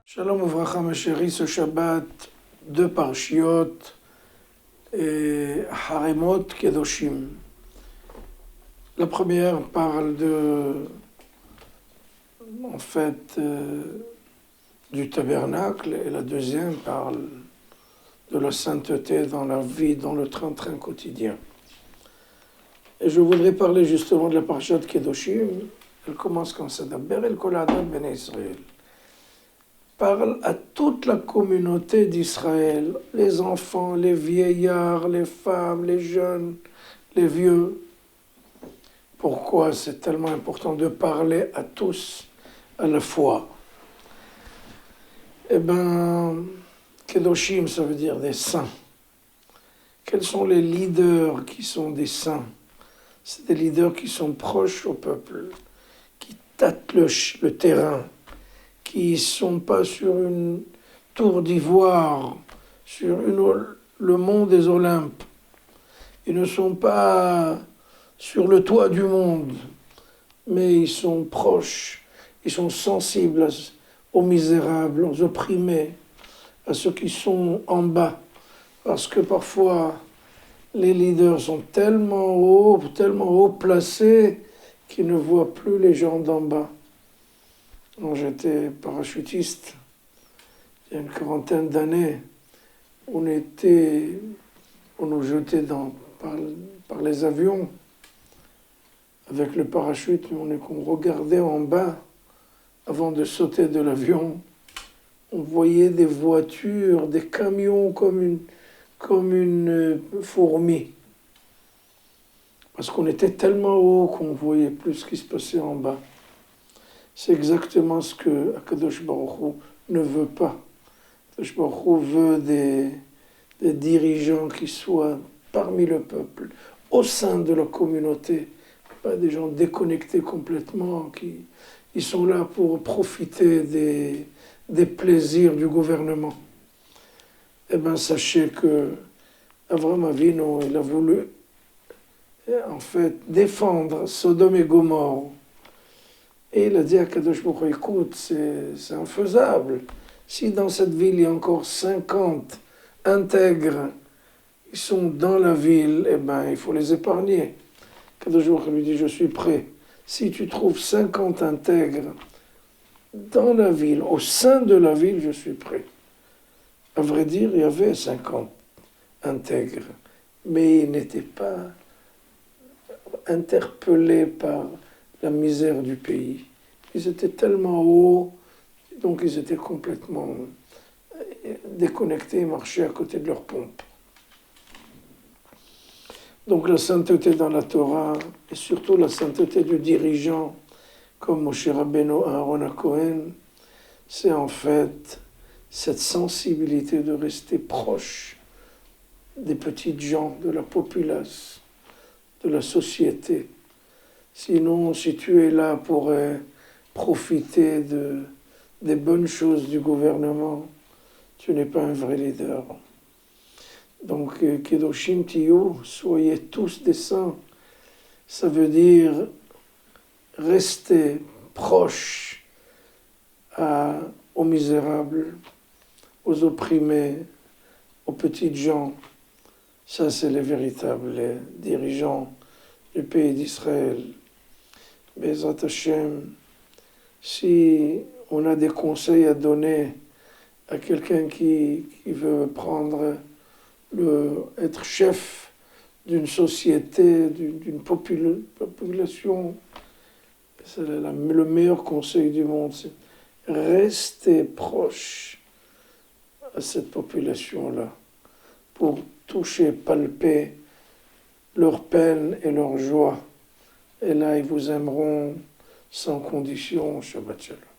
Shalom Uvracha, mes chéris, ce Shabbat, deux parshiot et Haremot Kedoshim. La première parle du tabernacle et la deuxième parle de la sainteté dans la vie, dans le train-train quotidien. Et je voudrais parler justement de la parshat Kedoshim. Elle commence comme ça, Daber el kol ha'adam bnei Israël. Parle à toute la communauté d'Israël, les enfants, les vieillards, les femmes, les jeunes, les vieux. Pourquoi c'est tellement important de parler à tous à la fois? Eh bien, Kedoshim, ça veut dire des saints. Quels sont les leaders qui sont des saints? C'est des leaders qui sont proches au peuple, qui tâtent le terrain, qui ne sont pas sur une tour d'ivoire, sur le mont des Olympes. Ils ne sont pas sur le toit du monde, mais ils sont proches, ils sont sensibles aux misérables, aux opprimés, à ceux qui sont en bas. Parce que parfois, les leaders sont tellement haut placés, qu'ils ne voient plus les gens d'en bas. Quand j'étais parachutiste, il y a une quarantaine d'années, on nous jetait par les avions avec le parachute, on regardait en bas avant de sauter de l'avion. On voyait des voitures, des camions comme une fourmi. Parce qu'on était tellement haut qu'on ne voyait plus ce qui se passait en bas. C'est exactement ce que Akadosh Baruch Hu ne veut pas. Akadosh Baruch Hu veut des dirigeants qui soient parmi le peuple, au sein de la communauté, pas des gens déconnectés complètement, qui sont là pour profiter des plaisirs du gouvernement. Eh bien, sachez que Avraham Avinu, il a voulu défendre Sodome et Gomorrhe. Et il a dit à Kadosh Baruch Hu, écoute, c'est infaisable. Si dans cette ville, il y a encore 50 intègres, ils sont dans la ville, eh bien, il faut les épargner. Kadosh Baruch Hu lui dit, je suis prêt. Si tu trouves 50 intègres dans la ville, au sein de la ville, je suis prêt. À vrai dire, il y avait 50 intègres, mais ils n'étaient pas interpellés par la misère du pays. Ils étaient tellement hauts, donc ils étaient complètement déconnectés, marchaient à côté de leur pompe. Donc la sainteté dans la Torah, et surtout la sainteté du dirigeant, comme Moshe Rabbeinu, Aaron HaKohen, c'est en fait cette sensibilité de rester proche des petites gens, de la populace, de la société. Sinon, si tu es là pour profiter des bonnes choses du gouvernement, tu n'es pas un vrai leader. Donc, Kedoshim Tiyu, soyez tous des saints. Ça veut dire rester proche aux misérables, aux opprimés, aux petites gens. Ça, c'est les véritables dirigeants du pays d'Israël. Bezrat Hashem, si on a des conseils à donner à quelqu'un qui veut être chef d'une société, d'une population, c'est le meilleur conseil du monde, c'est rester proche à cette population-là pour toucher, palper leur peine et leur joie. Et là, ils vous aimeront sans condition. Shabbat Shalom.